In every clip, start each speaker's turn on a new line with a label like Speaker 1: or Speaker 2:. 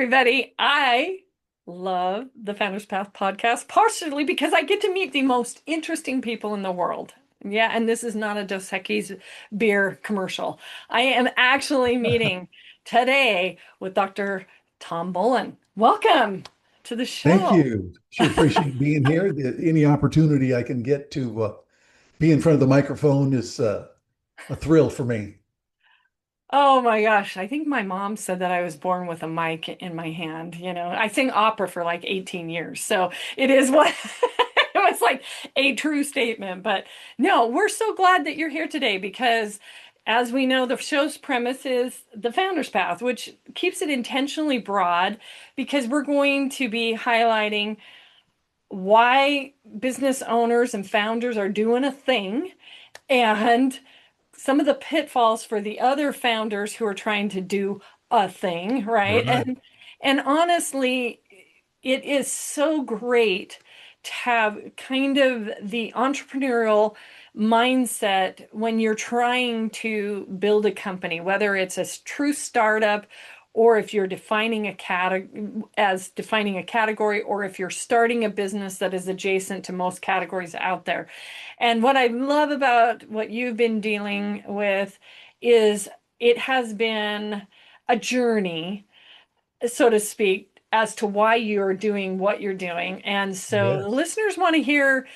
Speaker 1: everybody. I love the Founders Path podcast, partially because I get to meet the most interesting people in the world. Yeah, and this is not a Dos Equis beer commercial. I am actually meeting today with Dr. Tom Bolan. Welcome to the
Speaker 2: Thank
Speaker 1: show.
Speaker 2: you. Sure appreciate being here. Any opportunity I can get to be in front of the microphone is a thrill for me.
Speaker 1: Oh my gosh, I think my mom said that I was born with a mic in my hand. I sing opera for like 18 years, so it is what it was like a true statement. But no, we're so glad that you're here today because, as we know, the show's premise is the founder's path, which keeps it intentionally broad because we're going to be highlighting why business owners and founders are doing a thing and some of the pitfalls for the other founders who are trying to do a thing, right?
Speaker 2: Right.
Speaker 1: And honestly, it is so great to have kind of the entrepreneurial mindset when you're trying to build a company, whether it's a true startup or if you're defining a defining a category, or if you're starting a business that is adjacent to most categories out there. And what I love about what you've been dealing with is it has been a journey, so to speak, as to why you're doing what you're doing. And so the
Speaker 2: Yes.
Speaker 1: listeners want to hear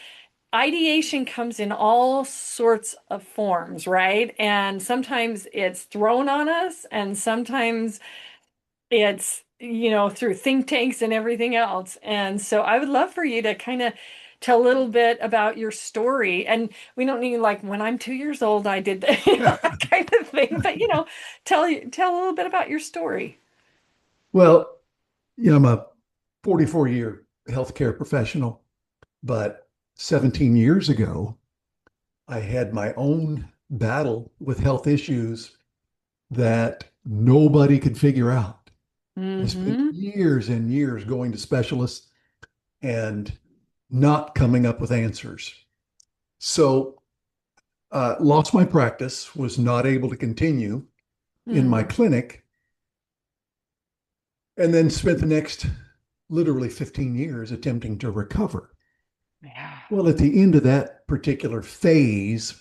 Speaker 1: ideation comes in all sorts of forms, right? And sometimes it's thrown on us, and sometimes it's through think tanks and everything else. And so I would love for you to kind of tell a little bit about your story. And we don't need like when I'm 2 years old, I did that, that kind of thing. But tell a little bit about your story.
Speaker 2: Well, I'm a 44-year healthcare professional, but 17 years ago, I had my own battle with health issues that nobody could figure out. I spent
Speaker 1: Mm-hmm.
Speaker 2: years and years going to specialists and not coming up with answers. So lost my practice, was not able to continue in my
Speaker 1: Mm.
Speaker 2: clinic, and then spent the next literally 15 years attempting to recover.
Speaker 1: Yeah.
Speaker 2: Well, at the end of that particular phase,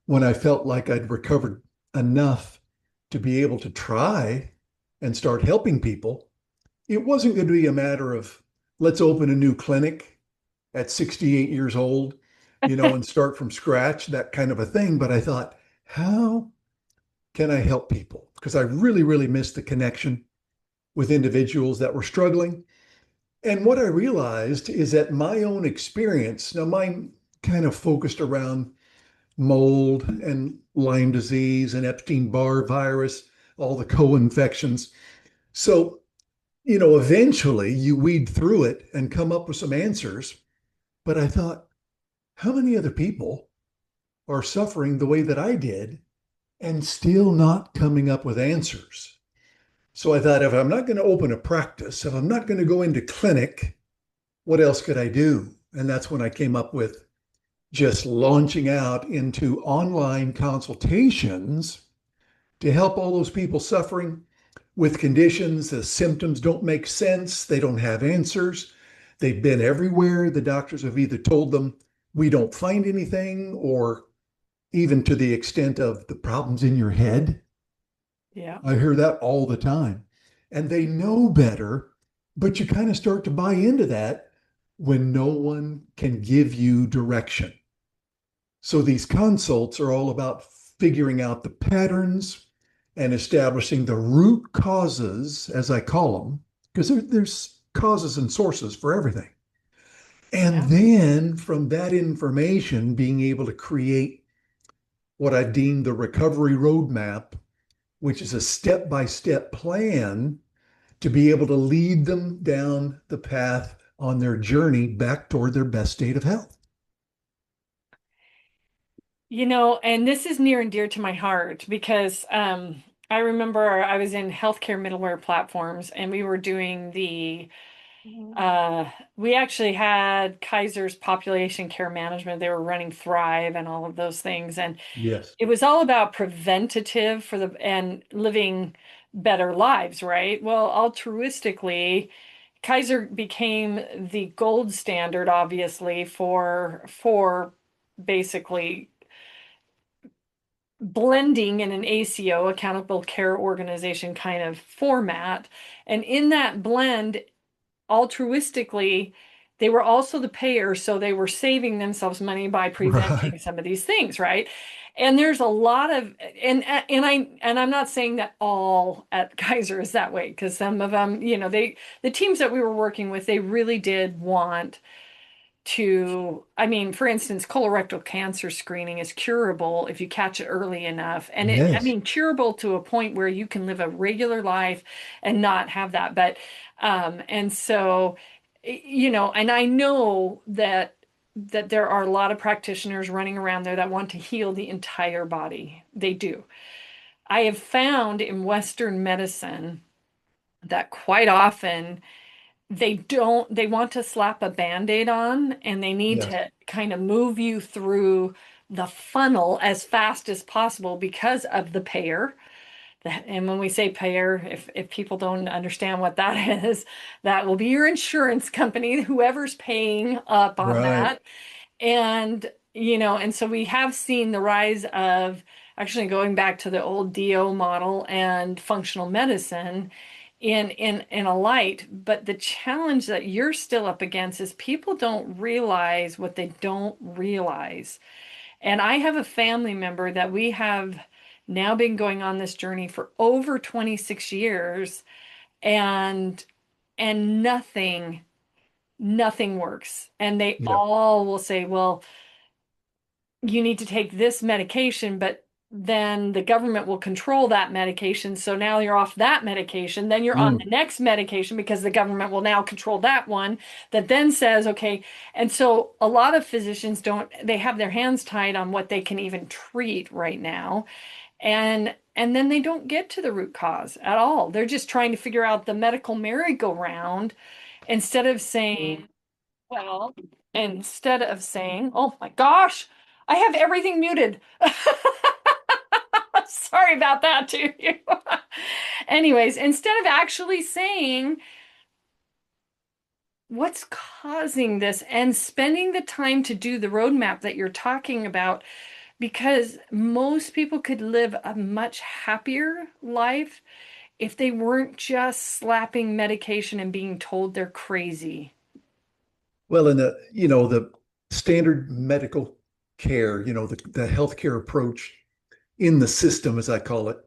Speaker 2: when I felt like I'd recovered enough to be able to try and start helping people, it wasn't going to be a matter of let's open a new clinic at 68 years old, and start from scratch, that kind of a thing. But I thought, how can I help people? Because I really, really missed the connection with individuals that were struggling. And what I realized is that my own experience, now mine kind of focused around mold and Lyme disease and Epstein-Barr virus, all the co-infections. So, eventually you weed through it and come up with some answers. But I thought, how many other people are suffering the way that I did and still not coming up with answers? So I thought, if I'm not going to open a practice, if I'm not going to go into clinic, what else could I do? And that's when I came up with just launching out into online consultations to help all those people suffering with conditions. The symptoms don't make sense, they don't have answers. They've been everywhere. The doctors have either told them, we don't find anything, or even to the extent of the problems in your head.
Speaker 1: Yeah.
Speaker 2: I hear that all the time. And they know better, but you kind of start to buy into that when no one can give you direction. So these consults are all about figuring out the patterns and establishing the root causes, as I call them, because there's causes and sources for everything. And
Speaker 1: Yeah.
Speaker 2: then from that information, being able to create what I deem the recovery roadmap, which is a step by step plan to be able to lead them down the path on their journey back toward their best state of health.
Speaker 1: And this is near and dear to my heart because I remember I was in healthcare middleware platforms and we were doing the We actually had Kaiser's population care management. They were running Thrive and all of those things. And
Speaker 2: Yes.
Speaker 1: it was all about preventative for the and living better lives, right? Well, altruistically, Kaiser became the gold standard, obviously, for basically blending in an ACO, accountable care organization kind of format. And in that blend, altruistically, they were also the payer, so they were saving themselves money by
Speaker 2: Right.
Speaker 1: preventing some of these things, right? And there's a lot of and I'm not saying that all at Kaiser is that way because some of them, the teams that we were working with, they really did want to, I mean, for instance, colorectal cancer screening is curable if you catch it early enough. And I
Speaker 2: Yes.
Speaker 1: mean, curable to a point where you can live a regular life and not have that. And so, and I know that there are a lot of practitioners running around there that want to heal the entire body. They do. I have found in Western medicine that quite often they want to slap a band-aid on and they need
Speaker 2: Yes.
Speaker 1: to kind of move you through the funnel as fast as possible because of the payer. And when we say payer, if people don't understand what that is, that will be your insurance company, whoever's paying up on
Speaker 2: Right.
Speaker 1: that. And so we have seen the rise of actually going back to the old DO model and functional medicine in a light. But the challenge that you're still up against is people don't realize what they don't realize. And I have a family member that we have now been going on this journey for over 26 years, and nothing works. And they
Speaker 2: Yeah.
Speaker 1: all will say, well, you need to take this medication, but then the government will control that medication. So now you're off that medication. Then you're on
Speaker 2: Mm.
Speaker 1: the next medication because the government will now control that one that then says, okay. And so a lot of physicians they have their hands tied on what they can even treat right now. And then they don't get to the root cause at all. They're just trying to figure out the medical merry-go-round instead of saying, well, instead of saying, oh my gosh, I have everything muted. Sorry about that to you. Anyways, instead of actually saying what's causing this and spending the time to do the roadmap that you're talking about, because most people could live a much happier life if they weren't just slapping medication and being told they're crazy.
Speaker 2: Well, in the standard medical care, the healthcare approach in the system, as I call it,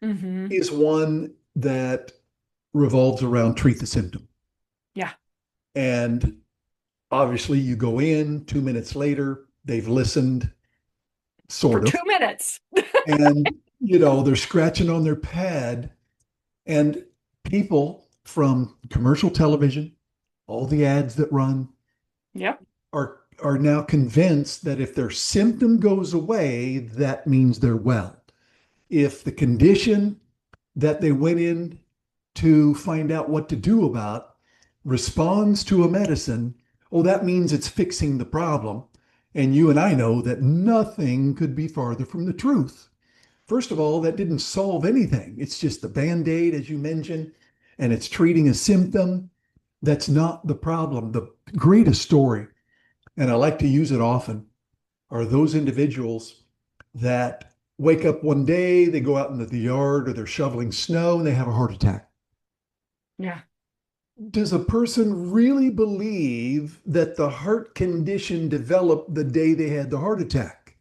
Speaker 1: Hmm.
Speaker 2: is one that revolves around treat the symptom.
Speaker 1: Yeah,
Speaker 2: And obviously, you go in 2 minutes later, they've listened,
Speaker 1: for
Speaker 2: sort of,
Speaker 1: 2 minutes.
Speaker 2: and they're scratching on their pad. And people from commercial television, all the ads that run,
Speaker 1: Yep.
Speaker 2: are now convinced that if their symptom goes away, that means they're well. If the condition that they went in to find out what to do about responds to a medicine, oh, that means it's fixing the problem. And you and I know that nothing could be farther from the truth. First of all, that didn't solve anything. It's just a band aid, as you mentioned, and it's treating a symptom. That's not the problem. The greatest story, and I like to use it often, are those individuals that wake up one day, they go out into the yard or they're shoveling snow and they have a heart attack.
Speaker 1: Yeah.
Speaker 2: Does a person really believe that the heart condition developed the day they had the heart attack?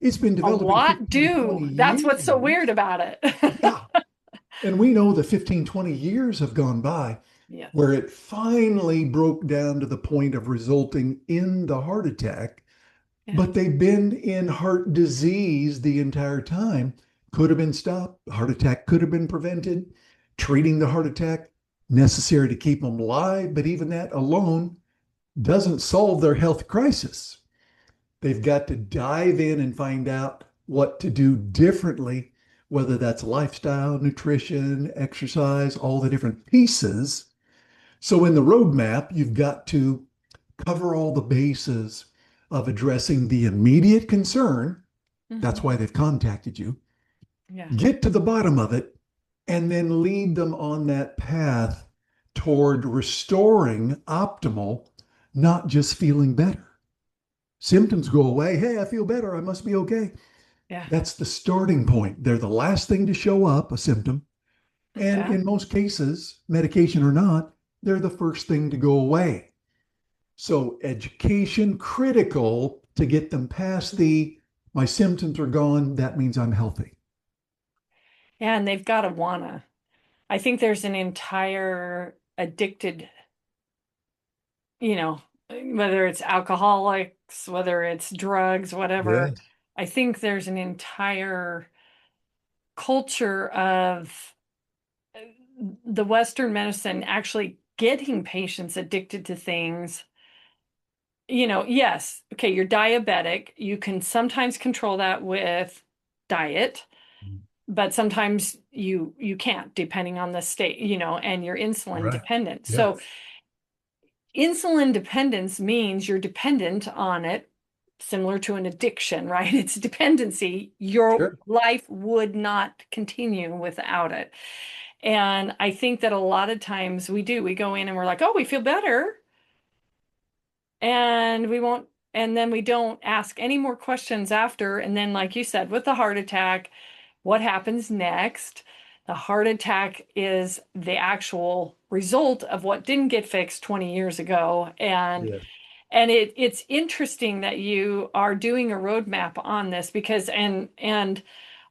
Speaker 2: It's been
Speaker 1: A
Speaker 2: developing
Speaker 1: lot
Speaker 2: 15, 20
Speaker 1: do. That's what's so weird
Speaker 2: years.
Speaker 1: about it.
Speaker 2: Yeah. And we know the 15, 20 years have gone by
Speaker 1: Yes.
Speaker 2: where it finally broke down to the point of resulting in the heart attack.
Speaker 1: Yeah.
Speaker 2: But they've been in heart disease the entire time. Could have been stopped. The heart attack could have been prevented. Treating the heart attack necessary to keep them alive, but even that alone doesn't solve their health crisis. They've got to dive in and find out what to do differently, whether that's lifestyle, nutrition, exercise, all the different pieces, So in the roadmap, you've got to cover all the bases of addressing the immediate concern. That's
Speaker 1: Hmm.
Speaker 2: why they've contacted you.
Speaker 1: Yeah.
Speaker 2: Get to the bottom of it, and then lead them on that path toward restoring optimal, not just feeling better. Symptoms go away. Hey, I feel better. I must be okay.
Speaker 1: Yeah.
Speaker 2: That's the starting point. They're the last thing to show up, a symptom. And
Speaker 1: Okay.
Speaker 2: in most cases, medication or not, they're the first thing to go away. So, education critical to get them past the my symptoms are gone. That means I'm healthy.
Speaker 1: Yeah, and they've got to wanna. I think there's an entire addicted, whether it's alcoholics, whether it's drugs, whatever.
Speaker 2: Yes.
Speaker 1: I think there's an entire culture of the Western medicine actually getting patients addicted to things. Yes, okay, you're diabetic. You can sometimes control that with diet, but sometimes you can't, depending on the state, and you're insulin
Speaker 2: Right.
Speaker 1: dependent.
Speaker 2: Yeah.
Speaker 1: So insulin dependence means you're dependent on it, similar to an addiction, right? It's dependency. Your
Speaker 2: Sure.
Speaker 1: life would not continue without it. And I think that a lot of times we go in and we're like, oh, we feel better. And we won't, and then we don't ask any more questions after. And then, like you said, with the heart attack, what happens next? The heart attack is the actual result of what didn't get fixed 20 years ago.
Speaker 2: Yeah.
Speaker 1: And it's interesting that you are doing a roadmap on this because and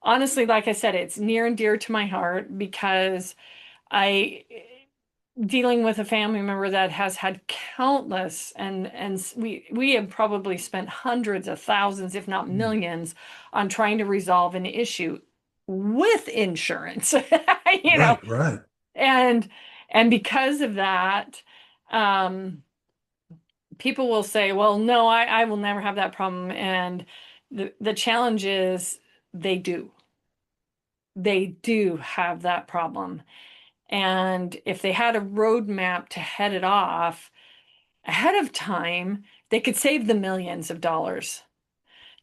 Speaker 1: honestly, like I said, it's near and dear to my heart because I dealing with a family member that has had countless and we have probably spent hundreds of thousands, if not
Speaker 2: Mm.
Speaker 1: millions, on trying to resolve an issue with insurance, you know,
Speaker 2: Right. Right.
Speaker 1: and and because of that, um, people will say, well, no, I will never have that problem. And the challenge is they do. They do have that problem. And if they had a roadmap to head it off ahead of time, they could save the millions of dollars.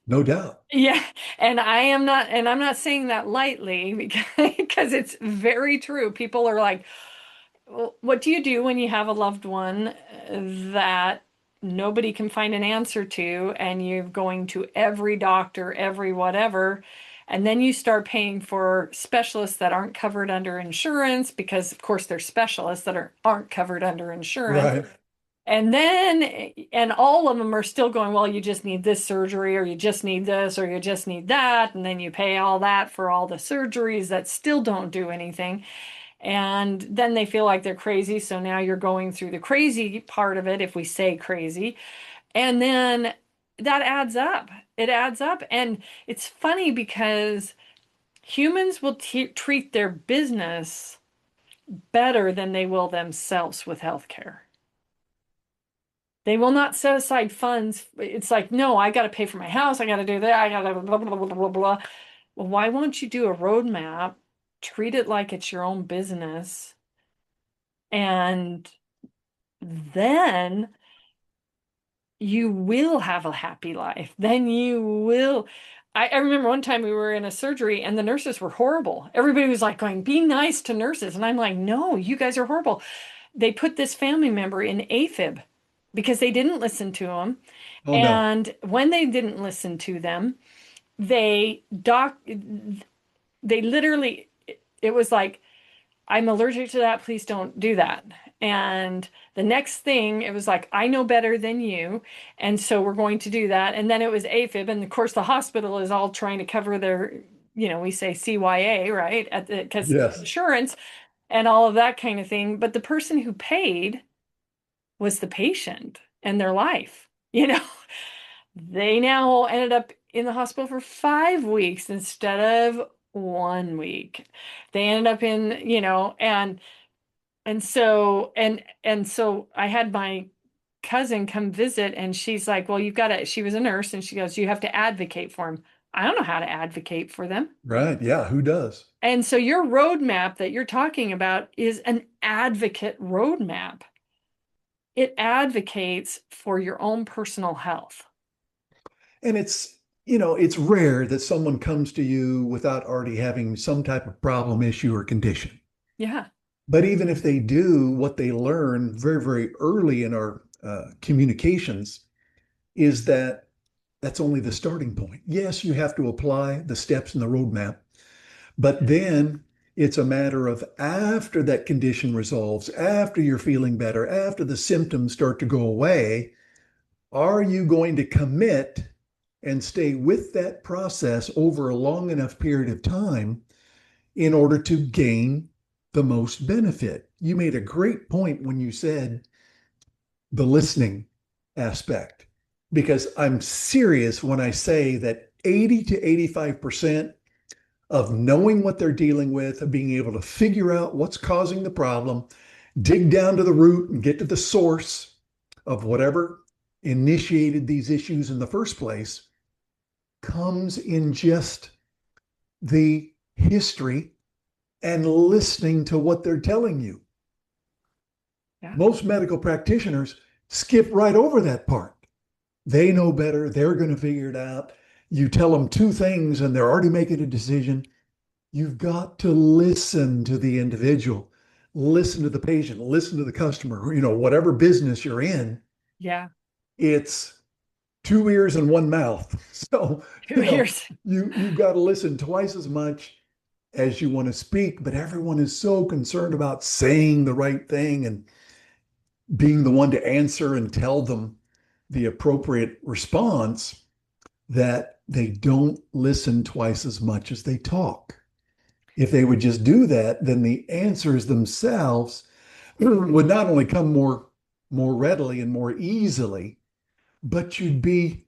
Speaker 2: No doubt.
Speaker 1: Yeah, and I'm not saying that lightly because it's very true. People are like, well, what do you do when you have a loved one that nobody can find an answer to, and you're going to every doctor, every whatever, and then you start paying for specialists that aren't covered under insurance because, of course, they're specialists that aren't covered under insurance.
Speaker 2: Right.
Speaker 1: And all of them are still going, well, you just need this surgery, or you just need this, or you just need that. And then you pay all that for all the surgeries that still don't do anything. And then they feel like they're crazy. So now you're going through the crazy part of it, if we say crazy. And then that adds up. It adds up. And it's funny because humans will treat their business better than they will themselves with healthcare. They will not set aside funds. It's like, no, I got to pay for my house. I got to do that. I got to blah, blah, blah, blah, blah. Well, why won't you do a roadmap? Treat it like it's your own business. And then you will have a happy life. Then you will. I remember one time we were in a surgery and the nurses were horrible. Everybody was like going, be nice to nurses. And I'm like, no, you guys are horrible. They put this family member in AFib because they didn't listen to him.
Speaker 2: Oh no.
Speaker 1: And when they didn't listen to them, they literally, it was like, I'm allergic to that. Please don't do that. And the next thing, it was like, I know better than you. And so we're going to do that. And then it was AFib. And of course, the hospital is all trying to cover their, we say CYA, right? Because
Speaker 2: Yes.
Speaker 1: insurance and all of that kind of thing. But the person who paid was the patient and their life. They now ended up in the hospital for 5 weeks instead of 1 week. They ended up in, and so I had my cousin come visit and she's like, well, she was a nurse and she goes, you have to advocate for him. I don't know how to advocate for them.
Speaker 2: Right. Yeah. Who does?
Speaker 1: And so your roadmap that you're talking about is an advocate roadmap. it advocates for your own personal health.
Speaker 2: And it's rare that someone comes to you without already having some type of problem, issue, or condition.
Speaker 1: Yeah.
Speaker 2: But even if they do, what they learn very, very early in our communications is that that's only the starting point. Yes, you have to apply the steps in the roadmap, but then it's a matter of after that condition resolves, after you're feeling better, after the symptoms start to go away, are you going to commit and stay with that process over a long enough period of time in order to gain the most benefit? You made a great point when you said the listening aspect, because I'm serious when I say that 80 to 85% of knowing what they're dealing with, of being able to figure out what's causing the problem, dig down to the root and get to the source of whatever initiated these issues in the first place, comes in just the history and listening to what they're telling you.
Speaker 1: Yeah.
Speaker 2: Most medical practitioners skip right over that part. They know better. They're going to figure it out. You tell them two things and they're already making a decision. You've got to listen to the individual, listen to the patient, listen to the customer, whatever business you're in,
Speaker 1: Yeah.
Speaker 2: it's two ears and one mouth. So,
Speaker 1: Two years.
Speaker 2: you've got to listen twice as much as you want to speak, but everyone is so concerned about saying the right thing and being the one to answer and tell them the appropriate response that they don't listen twice as much as they talk. If they would just do that, then the answers themselves would not only come more readily and more easily, but you'd be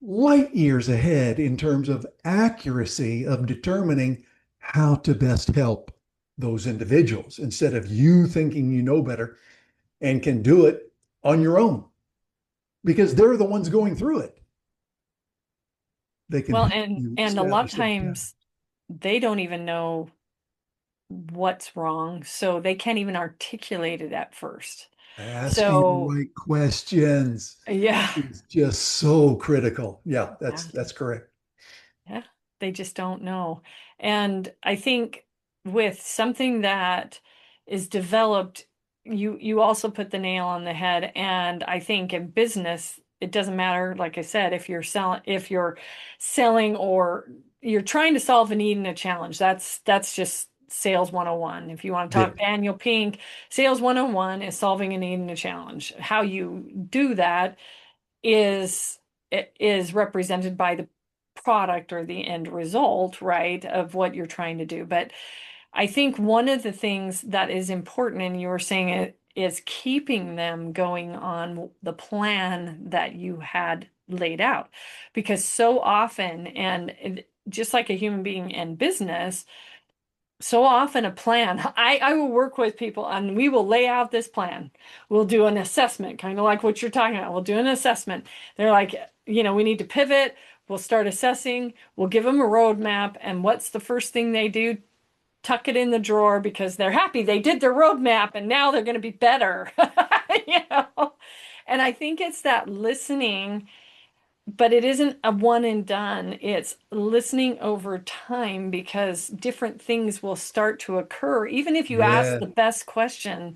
Speaker 2: light years ahead in terms of accuracy of determining how to best help those individuals instead of you thinking you know better and can do it on your own because they're the ones going through it. They can
Speaker 1: Well,
Speaker 2: help
Speaker 1: and
Speaker 2: you
Speaker 1: and a lot of
Speaker 2: establish that pattern.
Speaker 1: times they don't even know what's wrong, so they can't even articulate it at first.
Speaker 2: Asking the
Speaker 1: So,
Speaker 2: right questions
Speaker 1: yeah.
Speaker 2: is just so critical. Yeah,
Speaker 1: Yeah.
Speaker 2: that's correct.
Speaker 1: Yeah, they just don't know. And I think with something that is developed, you also put the nail on the head. And I think in business, it doesn't matter, like I said, if you're selling or you're trying to solve a need and a challenge. That's just sales 101. If you want to
Speaker 2: Yeah,
Speaker 1: talk Daniel Pink, sales 101 is solving a need and a challenge. How you do that is is represented by the product or the end result, right, of what you're trying to do. But I think one of the things that is important, and you were saying it, is keeping them going on the plan that you had laid out. Because so often, just like a human being in business, so often a plan. I will work with people and we will lay out this plan. We'll do an assessment, kind of like what you're talking about. We'll do an assessment. They're like, we need to pivot. We'll start assessing. We'll give them a roadmap. And what's the first thing they do? Tuck it in the drawer because they're happy they did their roadmap and now they're going to be better. You know? And I think it's that listening, but it isn't a one and done. It's listening over time because different things will start to occur. Even if you ask
Speaker 2: yeah,
Speaker 1: the best question,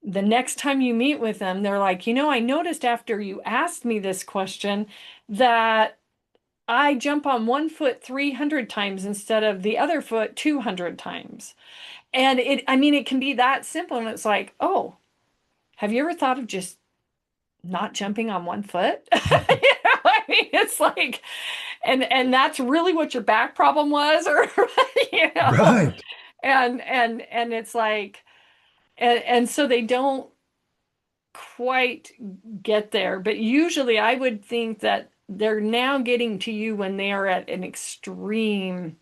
Speaker 1: the next time you meet with them, they're like, I noticed after you asked me this question that I jump on one foot 300 times instead of the other foot 200 times. And I mean, it can be that simple. And it's like, oh, have you ever thought of just not jumping on one foot? I mean, it's like, and that's really what your back problem was, or you know,
Speaker 2: right.
Speaker 1: and it's like, and so they don't quite get there. But usually, I would think that they're now getting to you when they are at an extreme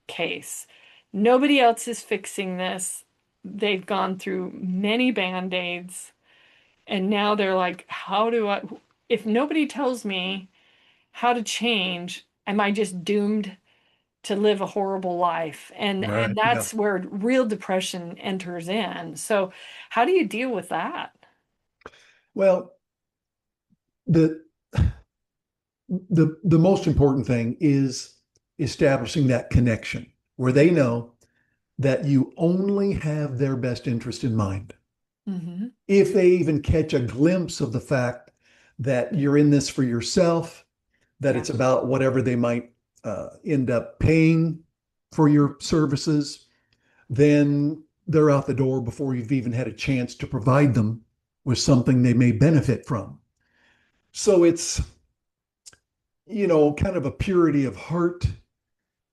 Speaker 1: case. Nobody else is fixing this. They've gone through many band-aids, and now they're like, how do I? If nobody tells me how to change, am I just doomed to live a horrible life? And
Speaker 2: Right. Yeah.
Speaker 1: that's where real depression enters in. So how do you deal with that?
Speaker 2: Well, the the most important thing is establishing that connection where they know that you only have their best interest in mind.
Speaker 1: Hmm.
Speaker 2: If they even catch a glimpse of the fact that you're in this for yourself, that
Speaker 1: Yeah.
Speaker 2: it's about whatever they might end up paying for your services, then they're out the door before you've even had a chance to provide them with something they may benefit from. So it's, kind of a purity of heart.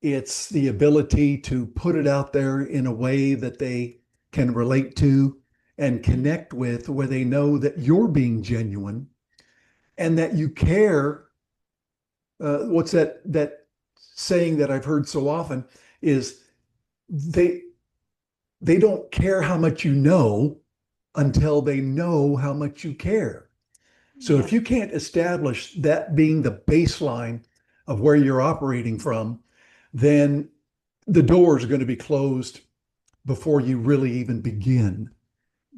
Speaker 2: It's the ability to put it out there in a way that they can relate to and connect with, where they know that you're being genuine and that you care. What's that saying that I've heard so often is they they don't care how much you know until they know how much you care. So
Speaker 1: Yeah.
Speaker 2: if you can't establish that being the baseline of where you're operating from, then the doors are going to be closed before you really even begin.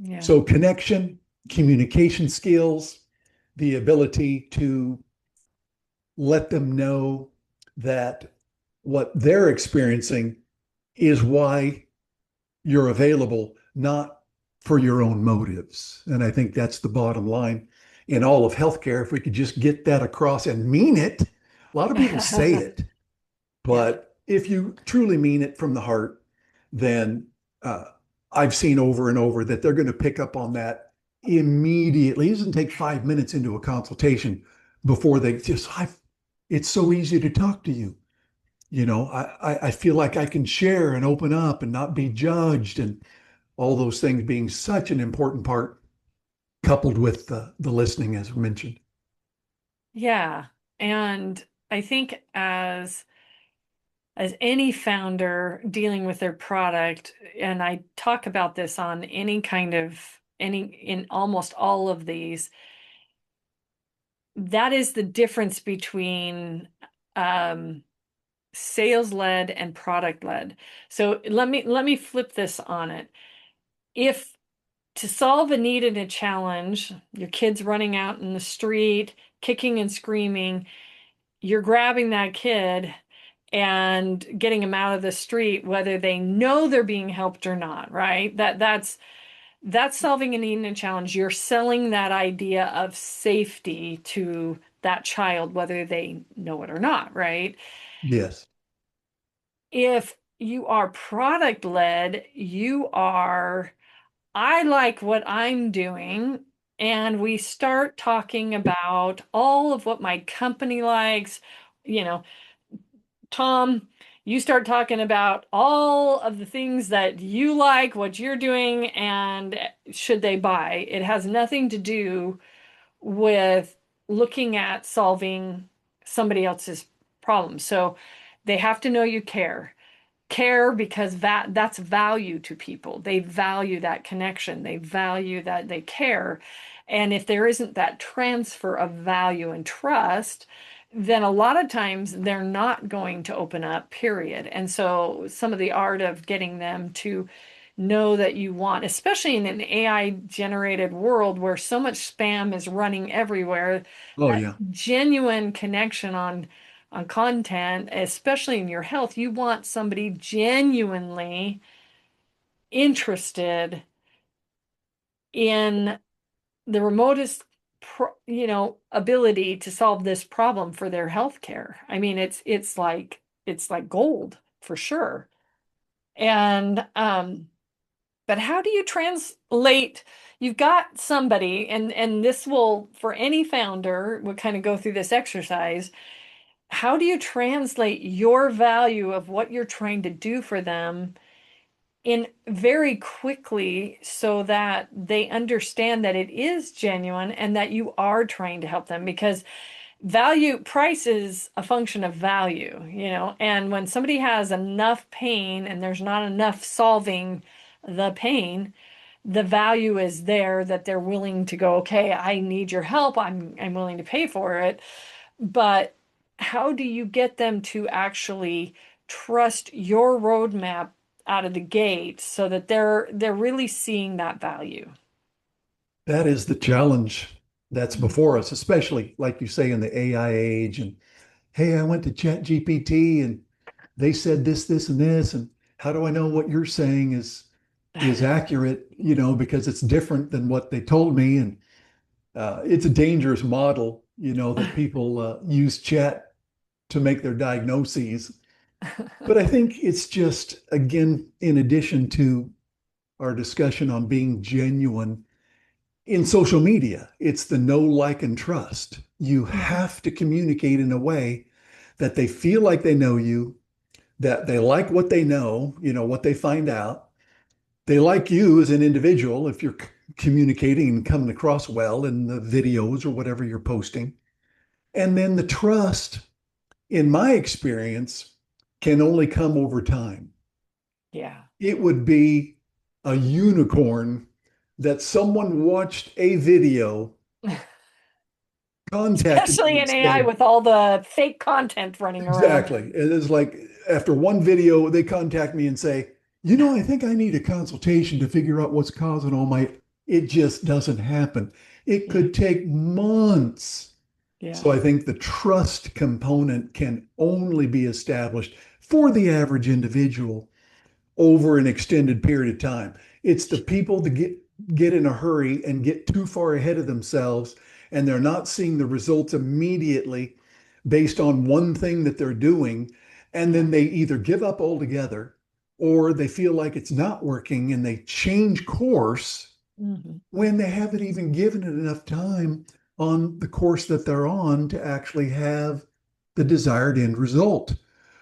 Speaker 1: Yeah.
Speaker 2: So connection, communication skills, the ability to let them know that what they're experiencing is why you're available, not for your own motives. And I think that's the bottom line in all of healthcare. If we could just get that across and mean it, a lot of people say it,
Speaker 1: Yeah.
Speaker 2: but if you truly mean it from the heart, then uh, I've seen over and over that they're going to pick up on that immediately. It doesn't take 5 minutes into a consultation before they just, it's so easy to talk to you. I feel like I can share and open up and not be judged, and all those things being such an important part, coupled with the listening, as mentioned.
Speaker 1: Yeah. And I think as any founder dealing with their product, and I talk about this on any in almost all of these, that is the difference between um, sales led and product led. So let me flip this on it. If to solve a need and a challenge, your kid's running out in the street, kicking and screaming, you're grabbing that kid and getting them out of the street, whether they know they're being helped or not, right? That's solving a need and a challenge. You're selling that idea of safety to that child, whether they know it or not, right?
Speaker 2: Yes.
Speaker 1: If you are product led, you are, I like what I'm doing. And we start talking about all of what my company likes. You know, Tom, you start talking about all of the things that you like, what you're doing, and should they buy. It has nothing to do with looking at solving somebody else's problem. So they have to know you care because that's value to people. They value that connection. They value that they care. And if there isn't that transfer of value and trust, then a lot of times they're not going to open up, period. And so some of the art of getting them to know that you want, especially in an AI generated world where so much spam is running everywhere,
Speaker 2: Oh,
Speaker 1: that
Speaker 2: yeah.
Speaker 1: genuine connection on content, especially in your health, you want somebody genuinely interested in the remotest ability to solve this problem for their health care. I mean, it's like gold for sure. And but how do you translate? You've got somebody, and this will, for any founder, we'll kind of go through this exercise. How do you translate your value of what you're trying to do for them in very quickly so that they understand that it is genuine and that you are trying to help them? Because price is a function of value, and when somebody has enough pain and there's not enough solving the pain, the value is there that they're willing to go, okay, I need your help. I'm willing to pay for it. But how do you get them to actually trust your roadmap out of the gate so that they're really seeing that value?
Speaker 2: That is the challenge that's before us, especially like you say in the AI age. And hey, I went to ChatGPT and they said this, this, and this. And how do I know what you're saying is accurate? Because it's different than what they told me. And it's a dangerous model, that people use chat to make their diagnoses. But I think it's just, again, in addition to our discussion on being genuine in social media, it's the know, like, and trust. You
Speaker 1: Mhm.
Speaker 2: have to communicate in a way that they feel like they know you, that they like what they know, what they find out. They like you as an individual if you're communicating and coming across well in the videos or whatever you're posting. And then the trust, in my experience, can only come over time.
Speaker 1: Yeah.
Speaker 2: It would be a unicorn that someone watched a video, contacted me
Speaker 1: Especially
Speaker 2: and
Speaker 1: in AI
Speaker 2: said,
Speaker 1: with all the fake content running around.
Speaker 2: exactly. It is like after one video, they contact me and say, I think I need a consultation to figure out what's causing all my. It just doesn't happen. It
Speaker 1: Yeah.
Speaker 2: could take months.
Speaker 1: Yeah.
Speaker 2: So I think the trust component can only be established for the average individual over an extended period of time. It's the people that get in a hurry and get too far ahead of themselves, and they're not seeing the results immediately based on one thing that they're doing, and
Speaker 1: Yeah.
Speaker 2: then they either give up altogether or they feel like it's not working and they change course
Speaker 1: Mhm.
Speaker 2: when they haven't even given it enough time on the course that they're on to actually have the desired end result.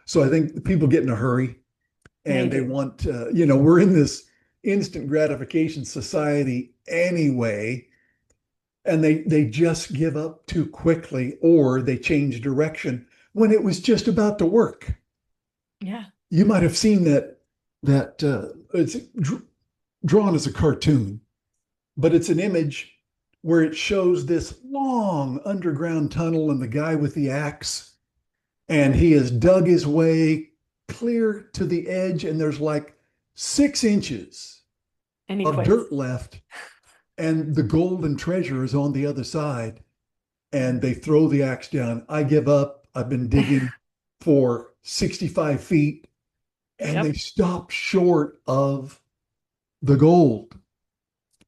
Speaker 2: So I think people get in a hurry
Speaker 1: They
Speaker 2: and they
Speaker 1: do.
Speaker 2: want, we're in this instant gratification society anyway, and they just give up too quickly or they change direction when it was just about to work.
Speaker 1: Yeah.
Speaker 2: You might have seen that it's drawn as a cartoon, but it's an image where it shows this long underground tunnel and the guy with the axe, and he has dug his way clear to the edge, and there's like 6 inches
Speaker 1: And he
Speaker 2: of
Speaker 1: quits.
Speaker 2: dirt left, and the golden treasure is on the other side. And they throw the axe down. I give up. I've been digging for 65 feet, and they
Speaker 1: Yep.
Speaker 2: stop short of the gold.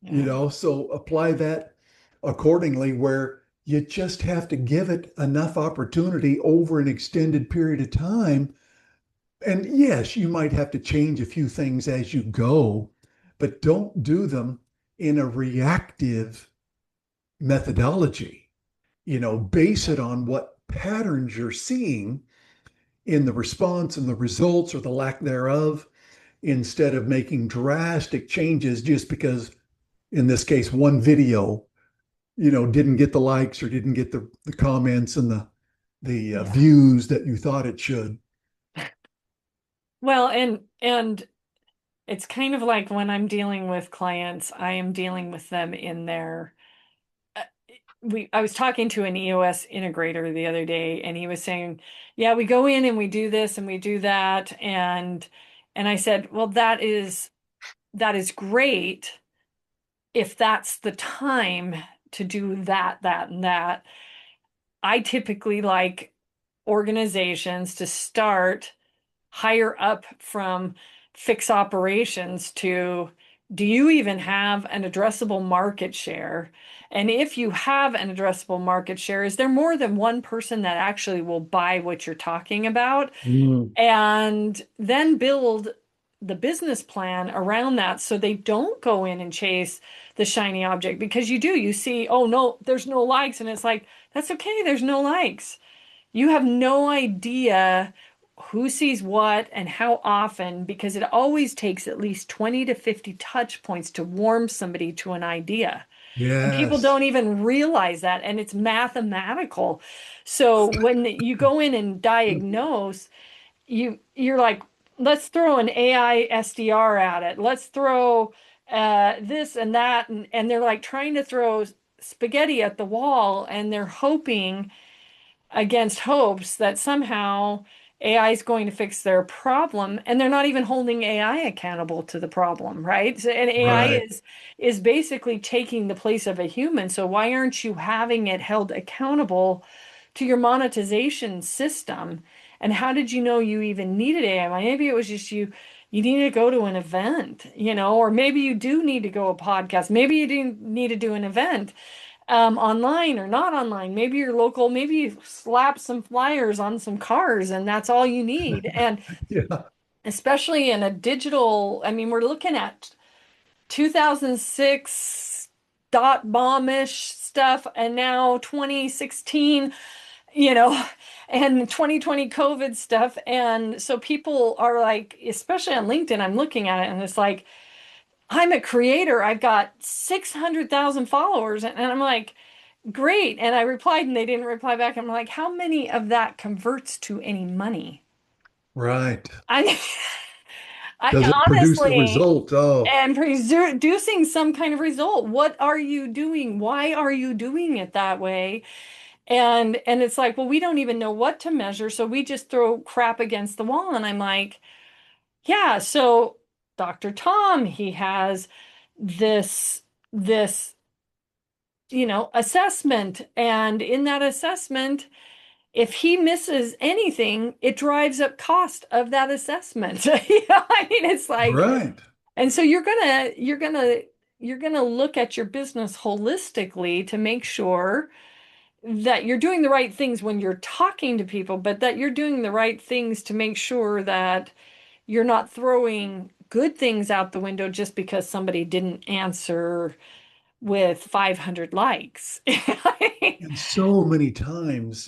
Speaker 1: Yeah.
Speaker 2: So apply that accordingly, where you just have to give it enough opportunity over an extended period of time. And yes, you might have to change a few things as you go, but don't do them in a reactive methodology. Base it on what patterns you're seeing in the response and the results or the lack thereof, instead of making drastic changes just because, in this case, one video, didn't get the likes or didn't get the comments and the
Speaker 1: Yeah.
Speaker 2: views that you thought it should.
Speaker 1: Well, and it's kind of like when I'm dealing with clients, I am dealing with them in their uh, I was talking to an EOS integrator the other day and he was saying, "Yeah, we go in and we do this and we do that." And I said, "Well, that is great if that's the time to do that, that, and that." I typically like organizations to start higher up from fix operations to, do you even have an addressable market share? And if you have an addressable market share, is there more than one person that actually will buy what you're talking about?
Speaker 2: Mm.
Speaker 1: And then build the business plan around that so they don't go in and chase the shiny object, because you see, oh no, there's no likes, and it's like, that's okay, there's no likes. You have no idea who sees what and how often, because it always takes at least 20 to 50 touch points to warm somebody to an idea. And people
Speaker 2: Yes.
Speaker 1: don't even realize that, and it's mathematical. So when you go in and diagnose, you're like, let's throw an AI SDR at it. Let's throw this and that, and they're like trying to throw spaghetti at the wall, and they're hoping against hopes that somehow AI is going to fix their problem, and they're not even holding AI accountable to the problem, right? So, and AI
Speaker 2: Right.
Speaker 1: is basically taking the place of a human. So why aren't you having it held accountable to your monetization system? And how did you know you even needed AI? Maybe it was just you need to go to an event, or maybe you do need to go a podcast. Maybe you do need to do an event online or not online. Maybe you're local, maybe you slap some flyers on some cars and that's all you need. And
Speaker 2: Yeah.
Speaker 1: especially in a digital, I mean, we're looking at 2006 dot bomb-ish stuff and now 2016, you know, and 2020 COVID stuff. And so people are like, especially on LinkedIn, I'm looking at it and it's like, I'm a creator. I've got 600,000 followers. And I'm like, great. And I replied and they didn't reply back. I'm like, how many of that converts to any money?
Speaker 2: Right.
Speaker 1: I
Speaker 2: Does
Speaker 1: I
Speaker 2: it produce the
Speaker 1: honestly
Speaker 2: result? Oh,
Speaker 1: am producing some kind of result. What are you doing? Why are you doing it that way? And it's like, well, we don't even know what to measure, so we just throw crap against the wall. And I'm like, yeah, so Dr. Tom, he has this assessment, and in that assessment, if he misses anything, it drives up cost of that assessment. I mean, it's like,
Speaker 2: right.
Speaker 1: and so you're gonna look at your business holistically to make sure that you're doing the right things when you're talking to people, but that you're doing the right things to make sure that you're not throwing good things out the window just because somebody didn't answer with 500 likes.
Speaker 2: And so many times,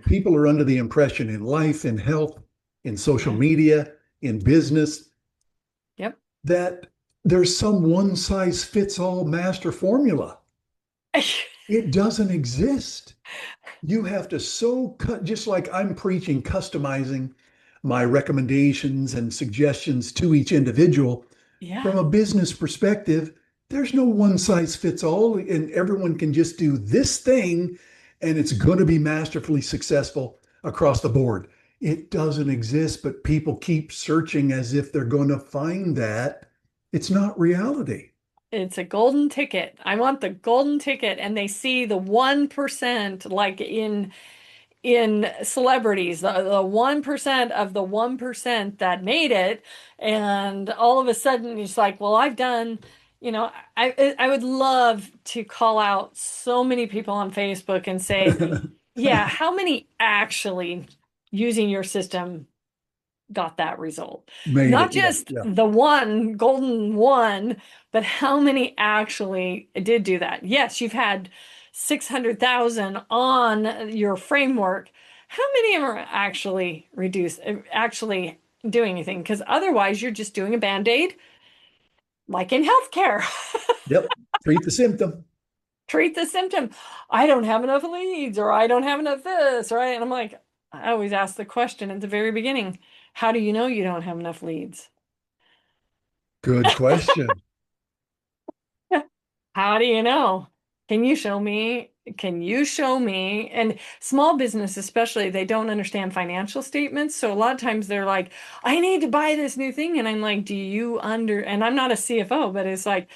Speaker 2: people are under the impression in life, in health, in social
Speaker 1: Yeah.
Speaker 2: media, in business,
Speaker 1: Yep.
Speaker 2: that there's some one size fits all master formula. It doesn't exist. You have to so cut, just like I'm preaching, customizing my recommendations and suggestions to each individual.
Speaker 1: Yeah.
Speaker 2: From a business perspective, there's no one size fits all, and everyone can just do this thing and it's going to be masterfully successful across the board. It doesn't exist, but people keep searching as if they're going to find that. It's not reality.
Speaker 1: It's a golden ticket. I want the golden ticket. And they see the 1%, like in celebrities, the 1% of the 1% that made it. And all of a sudden it's like, well, I've done, I would love to call out so many people on Facebook and say, yeah, how many actually using your system got that result?
Speaker 2: Made
Speaker 1: Not
Speaker 2: it. Yeah.
Speaker 1: just
Speaker 2: Yeah.
Speaker 1: the one golden one, but how many actually did do that? Yes, you've had 600,000 on your framework. How many of them are actually doing anything? Because otherwise, you're just doing a band-aid, like in healthcare.
Speaker 2: Yep. Treat the symptom.
Speaker 1: Treat the symptom. I don't have enough leads, or I don't have enough this, right? And I'm like, I always ask the question at the very beginning, how do you know you don't have enough leads?
Speaker 2: Good question.
Speaker 1: How do you know? Can you show me? Can you show me? And small business, especially, they don't understand financial statements. So a lot of times they're like, I need to buy this new thing. And I'm like, and I'm not a CFO, but it's like,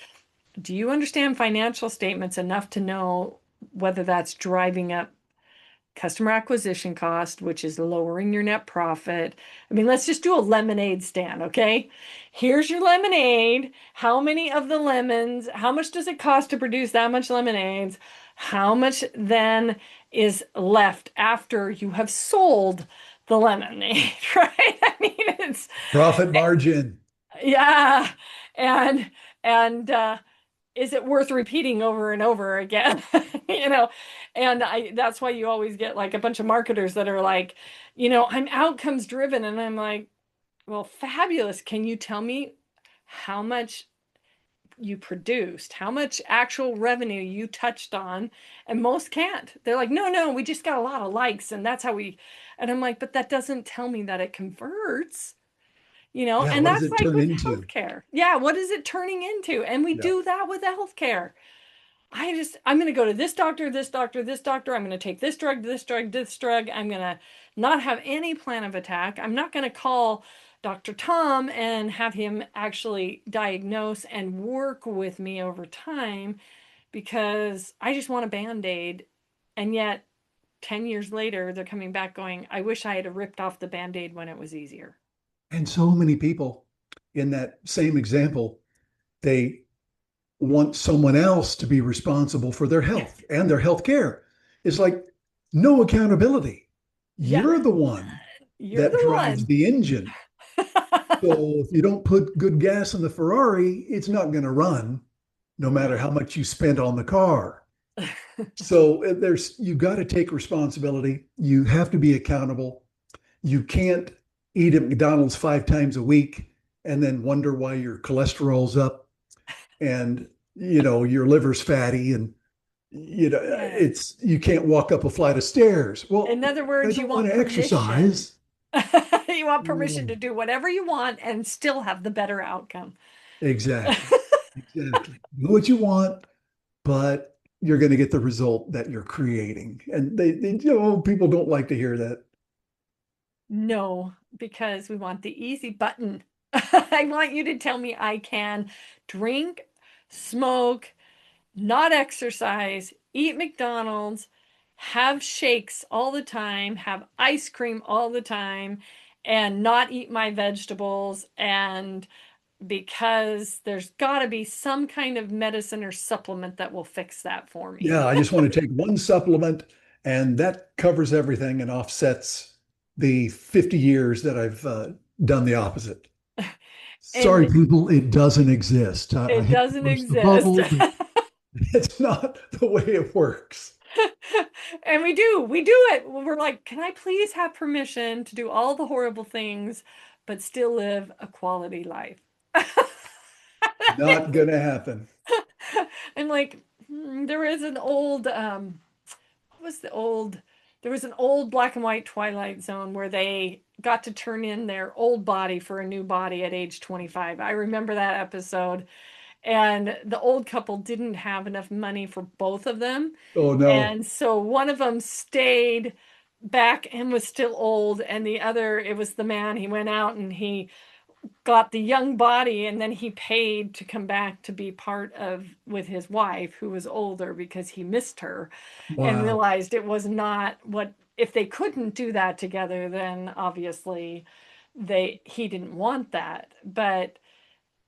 Speaker 1: do you understand financial statements enough to know whether that's driving up customer acquisition cost, which is lowering your net profit? I mean, let's just do a lemonade stand, okay? Here's your lemonade. How many of the lemons? How much does it cost to produce that much lemonades? How much then is left after you have sold the lemonade, right? I mean, it's
Speaker 2: Profit margin.
Speaker 1: yeah. And and is it worth repeating over and over again? You know, and that's why you always get like a bunch of marketers that are like, I'm outcomes driven. And I'm like, well, fabulous. Can you tell me how much you produced, how much actual revenue you touched on? And most can't. They're like, no, no, we just got a lot of likes, and that's how we, and I'm like, but that doesn't tell me that it converts.
Speaker 2: Yeah.
Speaker 1: And
Speaker 2: What does
Speaker 1: that's
Speaker 2: it
Speaker 1: like
Speaker 2: turn
Speaker 1: with
Speaker 2: into?
Speaker 1: healthcare. Yeah, what is it turning into? And we
Speaker 2: Yeah.
Speaker 1: do that with healthcare. I'm going to go to this doctor, this doctor, this doctor. I'm going to take this drug, this drug, this drug. I'm going to not have any plan of attack. I'm not going to call Dr. Tom and have him actually diagnose and work with me over time because I just want a band-aid. And yet, 10 years later, they're coming back going, I wish I had ripped off the band-aid when it was easier.
Speaker 2: And so many people in that same example, they want someone else to be responsible for their health and their health care. It's like no accountability.
Speaker 1: Yeah,
Speaker 2: You're the one
Speaker 1: you're
Speaker 2: that
Speaker 1: the
Speaker 2: drives
Speaker 1: one.
Speaker 2: the engine. So if you don't put good gas in the Ferrari, it's not going to run, no matter how
Speaker 1: No.
Speaker 2: much you spent on the car. So there's you've got to take responsibility. You have to be accountable. You can't eat at McDonald's 5 times a week and then wonder why your cholesterol's up and your liver's fatty and
Speaker 1: Yes.
Speaker 2: it's you can't walk up a flight of stairs. Well,
Speaker 1: In other
Speaker 2: I
Speaker 1: words, you
Speaker 2: don't want
Speaker 1: want
Speaker 2: to
Speaker 1: permission.
Speaker 2: exercise.
Speaker 1: You want permission
Speaker 2: Well,
Speaker 1: to do whatever you want and still have the better outcome.
Speaker 2: exactly. Exactly. Do what you want, but you're going to get the result that you're creating. And people don't like to hear that.
Speaker 1: No, because we want the easy button. I want you to tell me I can drink, smoke, not exercise, eat McDonald's, have shakes all the time, have ice cream all the time, and not eat my vegetables. And because there's got to be some kind of medicine or supplement that will fix that for me.
Speaker 2: Yeah, I just want to take one supplement and that covers everything and offsets the 50 years that I've done the opposite. Sorry,
Speaker 1: And
Speaker 2: people, it doesn't exist. I
Speaker 1: it
Speaker 2: hate to
Speaker 1: doesn't
Speaker 2: burst the
Speaker 1: exist.
Speaker 2: bubble, but it's not the way it works.
Speaker 1: And we do it. We're like, can I please have permission to do all the horrible things, but still live a quality life?
Speaker 2: Not gonna happen.
Speaker 1: I'm like, there is an old, what was the old, there was an old black and white Twilight Zone where they got to turn in their old body for a new body at age 25. I remember that episode. And the old couple didn't have enough money for both of them.
Speaker 2: Oh no.
Speaker 1: And so one of them stayed back and was still old, and the other, it was the man, he went out and he got the young body, and then he paid to come back to be part of with his wife who was older because he missed her and
Speaker 2: Wow.
Speaker 1: realized it was not what, if they couldn't do that together, then obviously he didn't want that. But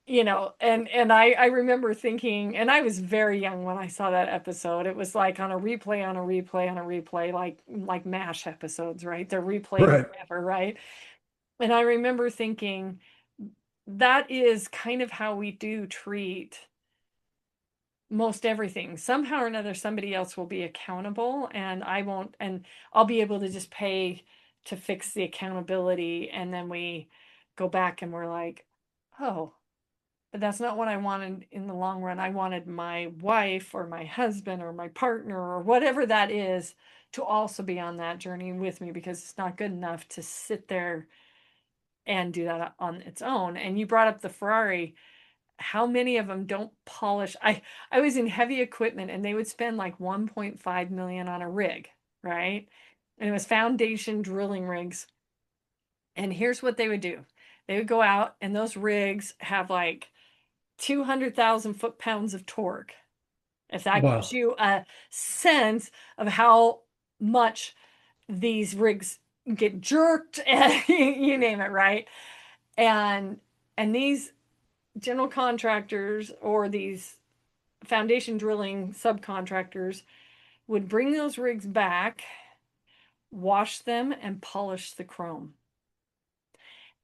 Speaker 1: and I remember thinking, and I was very young when I saw that episode. It was like on a replay on a replay on a replay, like MASH episodes, right? They're replayed
Speaker 2: Right.
Speaker 1: forever, right? And I remember thinking that is kind of how we do treat most everything. Somehow or another, somebody else will be accountable, and I won't, and I'll be able to just pay to fix the accountability, and then we go back and we're like, oh, but that's not what I wanted in the long run. I wanted my wife or my husband or my partner or whatever that is to also be on that journey with me because it's not good enough to sit there and do that on its own. And you brought up the Ferrari. How many of them don't polish? I was in heavy equipment and they would spend like 1.5 million on a rig, right? And it was foundation drilling rigs. And here's what they would do. They would go out and those rigs have like 200,000 foot-pounds of torque. If that gives
Speaker 2: Wow.
Speaker 1: you a sense of how much these rigs get jerked, and you name it, right? And and these general contractors or these foundation drilling subcontractors would bring those rigs back, wash them, and polish the chrome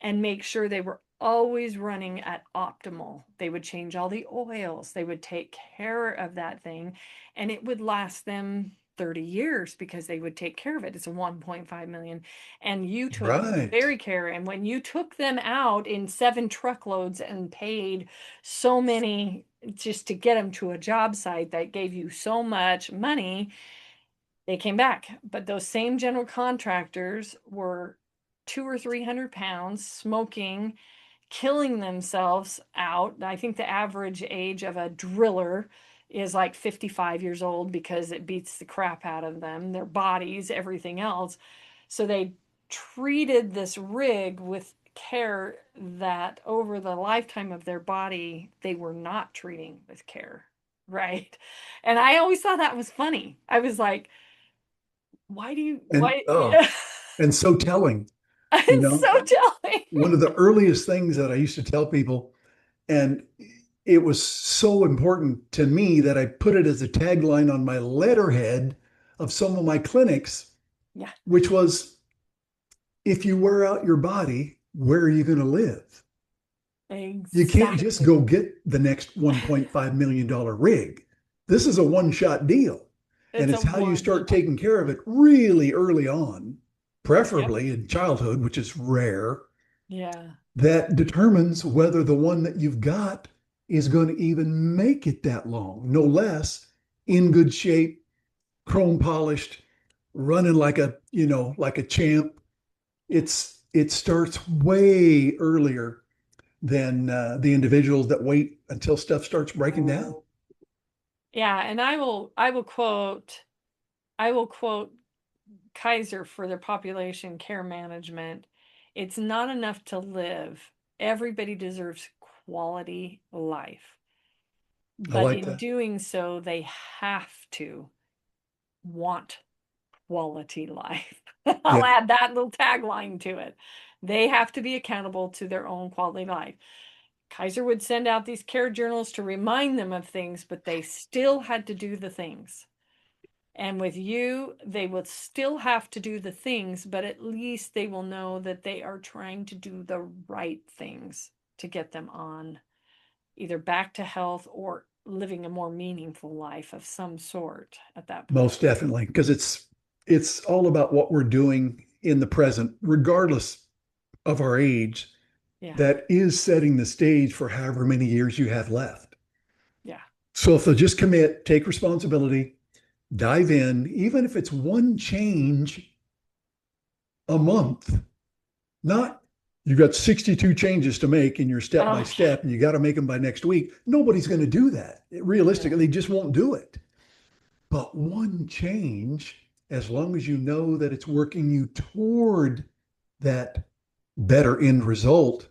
Speaker 1: and make sure they were always running at optimal. They would change all the oils, they would take care of that thing, and it would last them 30 years because they would take care of it. It's a 1.5 million. And you took
Speaker 2: Right.
Speaker 1: very care. And when you took them out in 7 truckloads and paid so many just to get them to a job site that gave you so much money, they came back, but those same general contractors were 200 or 300 pounds, smoking, killing themselves out. I think the average age of a driller is like 55 years old because it beats the crap out of them, their bodies, everything else. So they treated this rig with care that over the lifetime of their body, they were not treating with care. Right. And I always thought that was funny. I was like, why do you,
Speaker 2: And
Speaker 1: why? Yeah.
Speaker 2: and so telling, you
Speaker 1: It's
Speaker 2: know,
Speaker 1: so telling.
Speaker 2: one of the earliest things that I used to tell people, and it was so important to me that I put it as a tagline on my letterhead of some of my clinics,
Speaker 1: Yeah,
Speaker 2: which was, if you wear out your body, where are you going to live? You can't just
Speaker 1: exactly.
Speaker 2: go get the next $1.5 million rig. This is a one shot deal. And
Speaker 1: It's a
Speaker 2: it's how you
Speaker 1: one
Speaker 2: start
Speaker 1: shot.
Speaker 2: taking care of it really early on,
Speaker 1: Yep.
Speaker 2: preferably in childhood, which is rare,
Speaker 1: Yeah.
Speaker 2: that determines whether the one that you've got is going to even make it that long, no less in good shape, chrome polished, running like a, like a champ.
Speaker 1: Yeah.
Speaker 2: It starts way earlier than the individuals that wait until stuff starts breaking down.
Speaker 1: Yeah, and I will quote Kaiser for their population care management. It's not enough to live. Everybody deserves quality life.
Speaker 2: I
Speaker 1: But
Speaker 2: like
Speaker 1: in
Speaker 2: that.
Speaker 1: doing so, they have to want quality life. I'll
Speaker 2: Yeah,
Speaker 1: add that little tagline to it. They have to be accountable to their own quality life. Kaiser would send out these care journals to remind them of things, but they still had to do the things. And with you, they will still have to do the things, but at least they will know that they are trying to do the right things to get them on either back to health or living a more meaningful life of some sort at that point.
Speaker 2: most definitely, because it's all about what we're doing in the present, regardless of our age,
Speaker 1: Yeah.
Speaker 2: that is setting the stage for however many years you have left.
Speaker 1: Yeah.
Speaker 2: So if they'll just commit, take responsibility, dive in, even if it's one change a month,
Speaker 1: Yeah.
Speaker 2: not you've got 62 changes to make in your step by
Speaker 1: Oh, yeah.
Speaker 2: step and you got to make them by next week. Nobody's going to do that.
Speaker 1: Yeah.
Speaker 2: Realistically, they just won't do it. But one change, as long as you know that it's working you toward that better end result,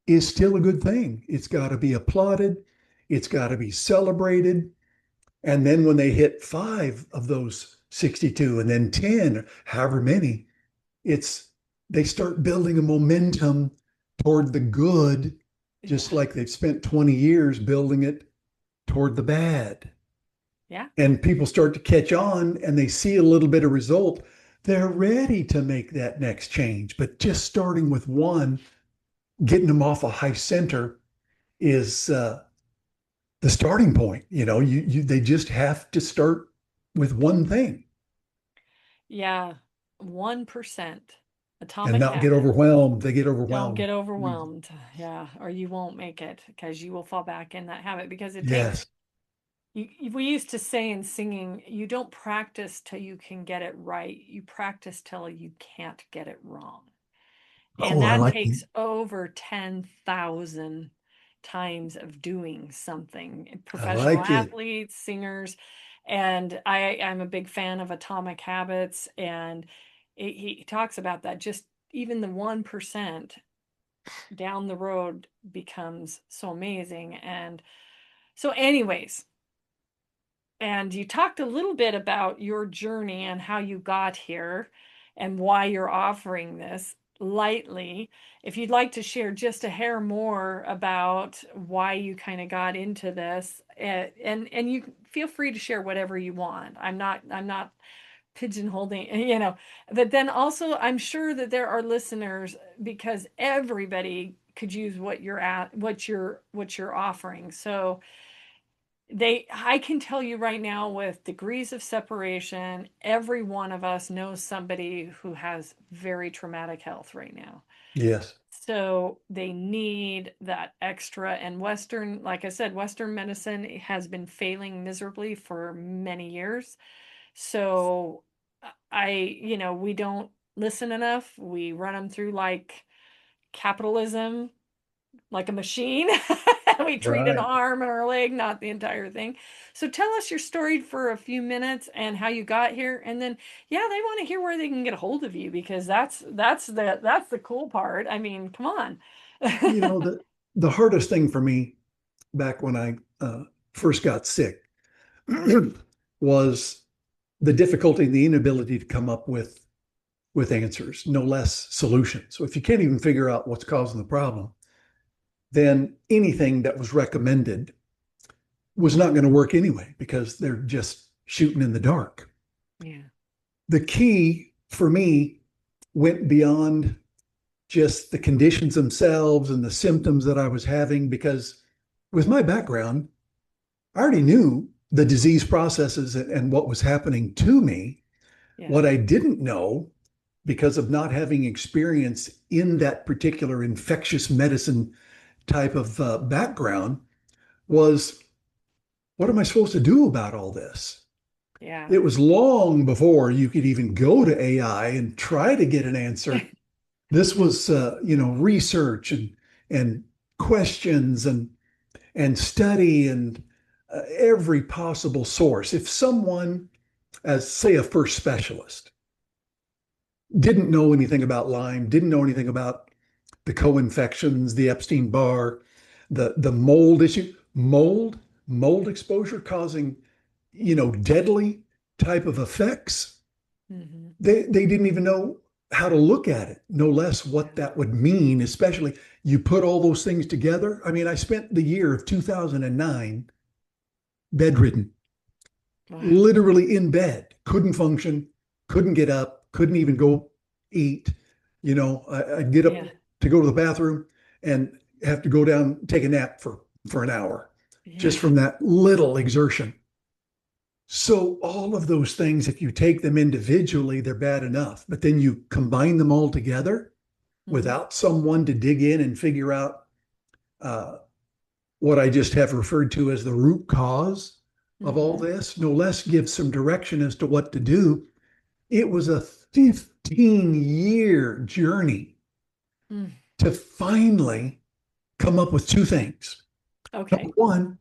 Speaker 2: is still a good thing. It's got to be applauded, it's got to be celebrated. And then when they hit five of those 62 and then 10, however many, it's they start building a momentum toward the good, just
Speaker 1: Yeah.
Speaker 2: like they've spent 20 years building it toward the bad.
Speaker 1: Yeah.
Speaker 2: And people start to catch on and they see a little bit of result. They're ready to make that next change. But just starting with one, getting them off a high center is the starting point. They just have to start with one thing
Speaker 1: Yeah. 1%.
Speaker 2: and
Speaker 1: Atomic
Speaker 2: not get
Speaker 1: habit.
Speaker 2: overwhelmed. They get
Speaker 1: Don't
Speaker 2: overwhelmed.
Speaker 1: get overwhelmed. Yeah. Or you won't make it because you will fall back in that habit because it takes
Speaker 2: Yes.
Speaker 1: we used to say in singing, you don't practice till you can get it right. You practice till you can't get it wrong. And
Speaker 2: Oh, I
Speaker 1: that
Speaker 2: like
Speaker 1: takes over 10,000 times of doing something.
Speaker 2: I
Speaker 1: Professional
Speaker 2: like it.
Speaker 1: athletes, singers, and I'm a big fan of Atomic Habits, and he talks about that. Just even the 1% down the road becomes so amazing. And so, anyways, and you talked a little bit about your journey and how you got here and why you're offering this lightly. If you'd like to share just a hair more about why you kind of got into this, and you feel free to share whatever you want. I'm not pigeonholing, But then also I'm sure that there are listeners because everybody could use what you're at, what you're offering. So I can tell you right now with degrees of separation, every one of us knows somebody who has very traumatic health right now.
Speaker 2: Yes.
Speaker 1: So they need that extra. And Western, like I said, Western medicine has been failing miserably for many years. So we don't listen enough. We run them through like capitalism, like a machine. We treat an
Speaker 2: Right.
Speaker 1: arm or a leg, not the entire thing. So tell us your story for a few minutes and how you got here, and then yeah, they want to hear where they can get a hold of you because that's the cool part. I mean, come on.
Speaker 2: You know, the hardest thing for me back when I first got sick was the difficulty and the inability to come up with answers, no less solutions. So if you can't even figure out what's causing the problem, then anything that was recommended was not going to work anyway because they're just shooting in the dark.
Speaker 1: Yeah.
Speaker 2: The key for me went beyond just the conditions themselves and the symptoms that I was having because with my background, I already knew the disease processes and what was happening to me.
Speaker 1: Yeah.
Speaker 2: What I didn't know, because of not having experience in that particular infectious medicine type of background, was what am I supposed to do about all this?
Speaker 1: Yeah.
Speaker 2: It was long before you could even go to AI and try to get an answer. This was, research and questions and study and every possible source. If someone, as say a first specialist, didn't know anything about Lyme, didn't know anything about the co-infections, the Epstein-Barr, the mold issue, mold exposure causing, deadly type of effects.
Speaker 1: Hmm.
Speaker 2: They didn't even know how to look at it, no less what
Speaker 1: Yeah.
Speaker 2: that would mean, especially you put all those things together. I mean, I spent the year of 2009 bedridden,
Speaker 1: Wow.
Speaker 2: literally in bed, couldn't function, couldn't get up, couldn't even go eat. I'd get up
Speaker 1: Yeah.
Speaker 2: to go to the bathroom and have to go down, take a nap for an hour just
Speaker 1: Yeah.
Speaker 2: from that little exertion. So all of those things, if you take them individually, they're bad enough. But then you combine them all together
Speaker 1: Hmm.
Speaker 2: without someone to dig in and figure out uh, what I just have referred to as the root cause of all
Speaker 1: Hmm.
Speaker 2: this, no less give some direction as to what to do. It was a 15-year journey
Speaker 1: Mm.
Speaker 2: to finally come up with two things. Number
Speaker 1: Okay.
Speaker 2: one,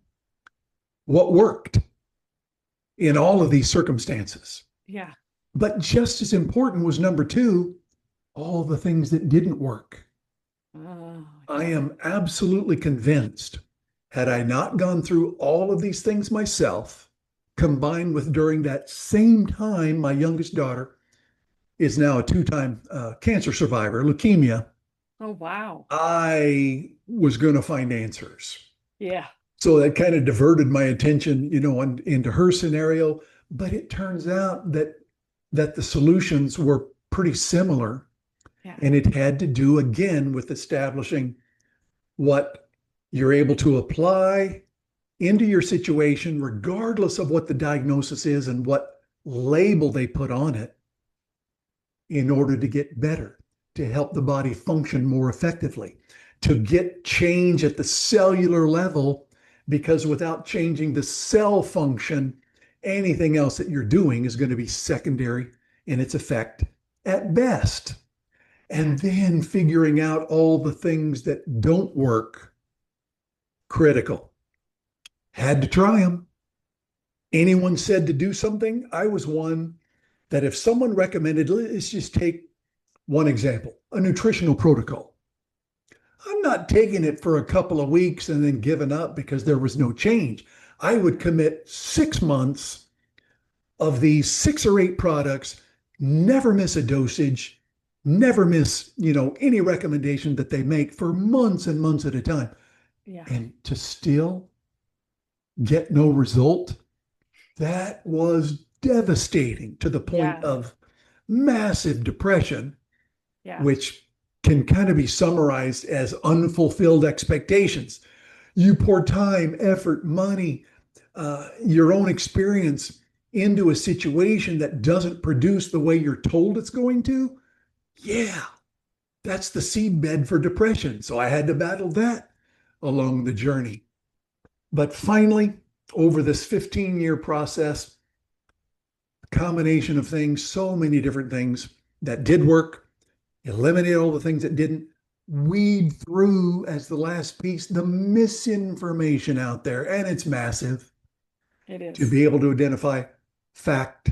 Speaker 2: what worked in all of these circumstances.
Speaker 1: Yeah.
Speaker 2: But just as important was number two, all the things that didn't work.
Speaker 1: Oh,
Speaker 2: I
Speaker 1: yeah.
Speaker 2: am absolutely convinced, had I not gone through all of these things myself, combined with during that same time, my youngest daughter is now a two-time cancer survivor, leukemia,
Speaker 1: Oh, wow.
Speaker 2: I was going to find answers.
Speaker 1: Yeah.
Speaker 2: So that kind of diverted my attention, into her scenario. But it turns out that the solutions were pretty similar,
Speaker 1: Yeah.
Speaker 2: and it had to do again with establishing what you're able to apply into your situation, regardless of what the diagnosis is and what label they put on it, in order to get better, to help the body function more effectively, to get change at the cellular level, because without changing the cell function, anything else that you're doing is going to be secondary in its effect at best.
Speaker 1: Yeah.
Speaker 2: And then figuring out all the things that don't work, critical. Had to try them. Anyone said to do something, I was one that if someone recommended, let's just take one example, a nutritional protocol. I'm not taking it for a couple of weeks and then giving up because there was no change. I would commit 6 months of these 6 or 8 products, never miss a dosage, never miss, any recommendation that they make for months and months at a time.
Speaker 1: Yeah.
Speaker 2: And to still get no result, that was devastating to the point
Speaker 1: Yeah.
Speaker 2: of massive depression,
Speaker 1: Yeah.
Speaker 2: which can kind of be summarized as unfulfilled expectations. You pour time, effort, money, your own experience into a situation that doesn't produce the way you're told it's going to. Yeah, that's the seedbed for depression. So I had to battle that along the journey. But finally, over this 15-year process, a combination of things, so many different things that did work, eliminate all the things that didn't. weed through, as the last piece, the misinformation out there, and it's massive,
Speaker 1: It
Speaker 2: to
Speaker 1: is.
Speaker 2: be able to identify fact,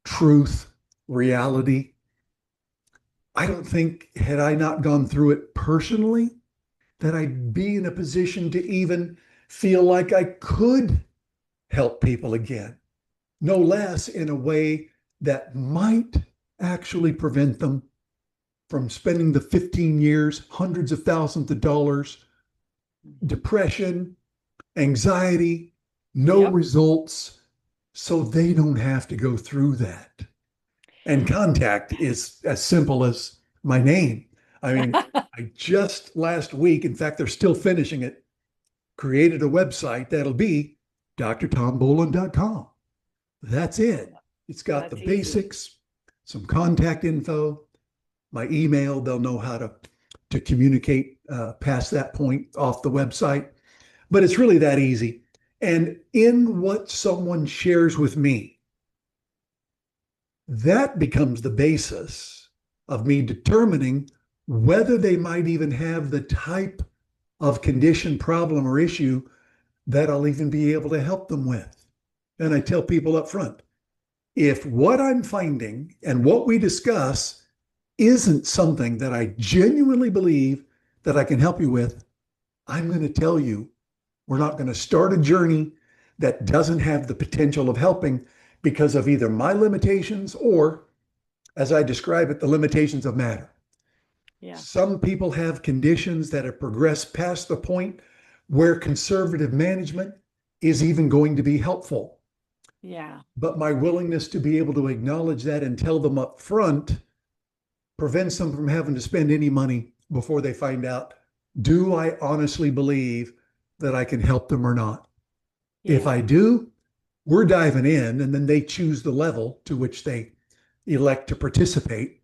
Speaker 2: truth, reality. I don't think, had I not gone through it personally, that I'd be in a position to even feel like I could help people again, no less in a way that might actually prevent them from spending the 15 years, hundreds of thousands of dollars,
Speaker 1: Mhm.
Speaker 2: depression, anxiety, no
Speaker 1: Yep.
Speaker 2: results, so they don't have to go through that. And contact is as simple as my name. I mean, I just last week, in fact, they're still finishing it, created a website that'll be drtombolan.com. That's it. It's got the
Speaker 1: That's easy.
Speaker 2: basics, some contact info, my email. They'll know how to communicate past that point off the website. But it's really that easy. And in what someone shares with me, that becomes the basis of me determining whether they might even have the type of condition, problem, or issue that I'll even be able to help them with. And I tell people up front, if what I'm finding and what we discuss isn't something that I genuinely believe that I can help you with, I'm going to tell you we're not going to start a journey that doesn't have the potential of helping because of either my limitations or, as I describe it, the limitations of matter.
Speaker 1: Yeah.
Speaker 2: Some people have conditions that have progressed past the point where conservative management is even going to be helpful.
Speaker 1: Yeah.
Speaker 2: But my willingness to be able to acknowledge that and tell them up front prevents them from having to spend any money before they find out, do I honestly believe that I can help them or not? If
Speaker 1: Yeah.
Speaker 2: I do, we're diving in, and then they choose the level to which they elect to participate,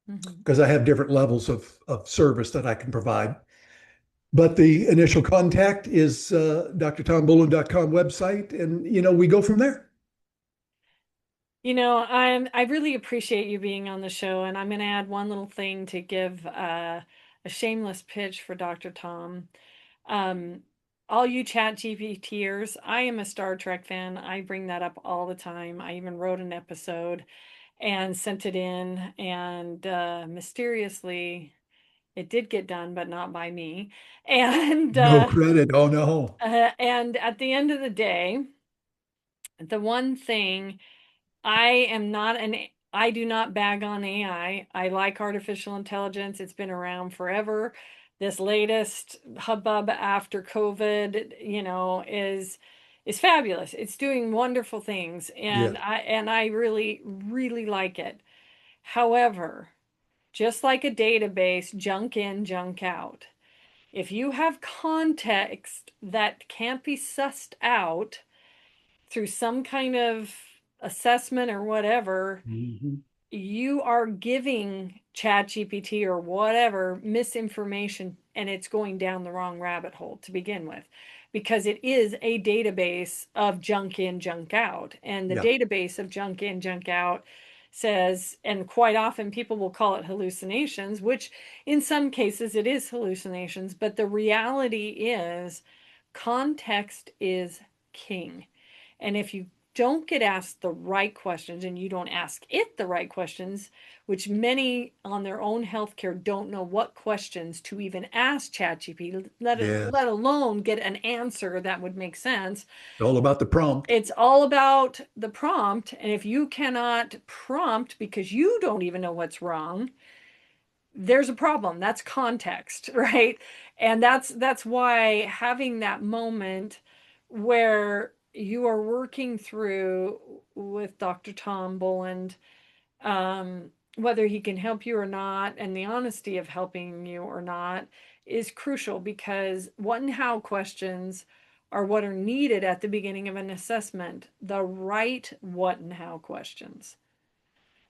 Speaker 1: Hmm.
Speaker 2: because I have different levels of service that I can provide. But the initial contact is drtombolan.com website, and we go from there.
Speaker 1: I really appreciate you being on the show, and I'm going to add one little thing to give a shameless pitch for Dr. Tom. Um, all you chat GPTers, I am a Star Trek fan. I bring that up all the time. I even wrote an episode and sent it in, and mysteriously, it did get done, but not by me. And
Speaker 2: No credit. Oh, no.
Speaker 1: and at the end of the day, the one thing I am not an I do not bag on AI. I like artificial intelligence. It's been around forever. This latest hubbub after COVID, is fabulous. It's doing wonderful things,
Speaker 2: Yeah.
Speaker 1: and I really really like it. However, just like a database, junk in, junk out. If you have context that can't be sussed out through some kind of assessment or whatever,
Speaker 2: Mhm.
Speaker 1: you are giving ChatGPT or whatever misinformation, and it's going down the wrong rabbit hole to begin with, because it is a database of junk in, junk out. And the
Speaker 2: Yeah.
Speaker 1: database of junk in, junk out says, and quite often people will call it hallucinations, which in some cases it is hallucinations, but the reality is context is king. And if you don't get asked the right questions and you don't ask it the right questions, which many on their own healthcare don't know what questions to even ask ChatGPT,
Speaker 2: Yes.
Speaker 1: let alone get an answer that would make sense.
Speaker 2: It's all about the prompt.
Speaker 1: It's all about the prompt. And if you cannot prompt because you don't even know what's wrong, there's a problem. That's context, right? And that's why having that moment where you are working through with Dr. Tom Boland, whether he can help you or not, and the honesty of helping you or not is crucial, because what and how questions are what are needed at the beginning of an assessment. The right what and how questions,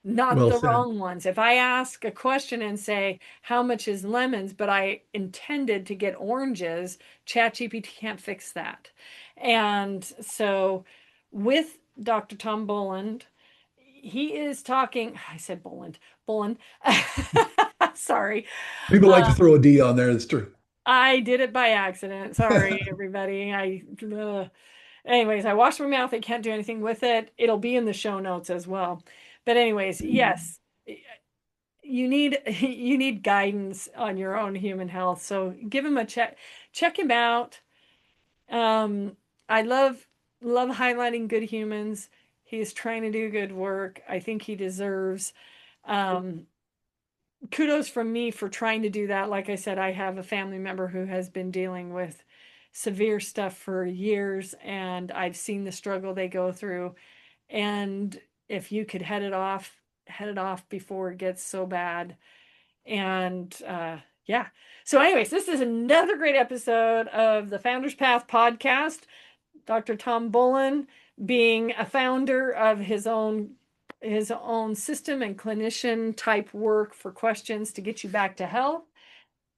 Speaker 1: not
Speaker 2: Well
Speaker 1: the
Speaker 2: said.
Speaker 1: wrong ones. If I ask a question and say, how much is lemons, but I intended to get oranges, ChatGPT can't fix that. And so with Dr. Tom Boland, he is talking, I said Boland, Boland. Sorry.
Speaker 2: People like to
Speaker 1: Uh,
Speaker 2: throw a D on there. That's true.
Speaker 1: I did it by accident. Sorry, everybody. Anyways, I washed my mouth. I can't do anything with it. It'll be in the show notes as well. But anyways, yes, you need you need guidance on your own human health. So give him a check. Check him out. Um, I love highlighting good humans. He's trying to do good work. I think he deserves um, kudos from me for trying to do that. Like I said, I have a family member who has been dealing with severe stuff for years, and I've seen the struggle they go through. And if you could head it off before it gets so bad. And yeah. So, anyways, this is another great episode of the Founder's Path podcast. Dr. Tom Bolan being a founder of his own system and clinician type work for questions to get you back to health.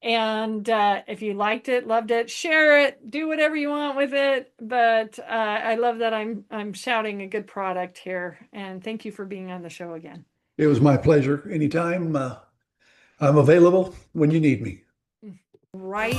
Speaker 1: And if you liked it, loved it, share it, do whatever you want with it. But I love that I'm shouting a good product here. And thank you for being on the show again.
Speaker 2: It was my pleasure. Anytime, I'm available when you need me.
Speaker 1: Right.